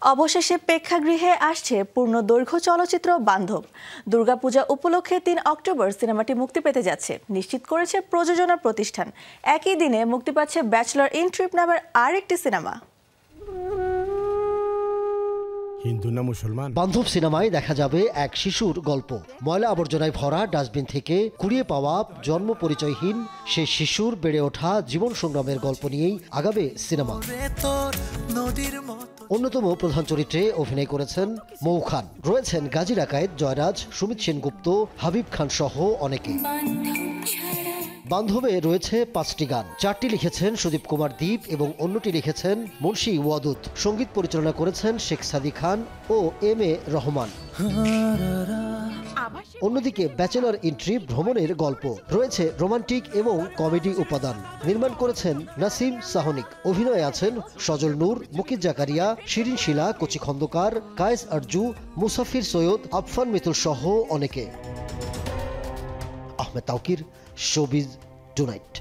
অবশেষে প্রেক্ষাগৃহে আসছে পূর্ণদৈর্ঘ্য চলচ্চিত্র বান্ধব। দুর্গাপূজা উপলক্ষে ৩ অক্টোবর সিনেমাটি মুক্তি পেতে যাচ্ছে নিশ্চিত করেছে প্রযোজনা প্রতিষ্ঠান। একই দিনে মুক্তি পাচ্ছে ব্যাচেলর ইন ট্রিপ নামের আরেকটি সিনেমা। হিন্দু না মুসলমান? বান্ধব সিনেমায় দেখা যাবে এক শিশুর গল্প। ময়লা আবর্জনায় ভরা ডাস্টবিন থেকে কুড়িয়ে পাওয়া জন্ম পরিচয়হীন সেই শিশুর বেড়ে ওঠা জীবন সংগ্রামের গল্প নিয়েই আগাবে সিনেমা। অন্যতম প্রধান চরিত্রে অভিনয় করেছেন মৌ খান, রয়েছেন গাজী রাকায়েত, জয়রাজ, সুমিত সেনগুপ্ত, হাবিব খান সহ অনেকে। বান্ধবে রয়েছে 5টি গান, 4টি লিখেছেন সুদীপ কুমার দীপ এবং অন্যটি লিখেছেন মুন্সি ওয়াদুদ। সঙ্গীত পরিচালনা করেছেন শেখ সাদী খান ও এম.এ. রহমান। অন্যদিকে ব্যাচেলর ইন ট্রিপ ভ্রমণের গল্প, রয়েছে রোমান্টিক এবং কমেডি উপাদান। নির্মাণ করেছেন নাসিম সাহনিক। অভিনয়ে আছেন সজল নূর, মুকিত জাকারিয়া, শিরিন শিলা, কচি খন্দকার, কায়েস আরজু, মুসাফির সৈয়দ, আফফান মিতুল সহ অনেকে। Ahmed Tauquir, showbiz tonight.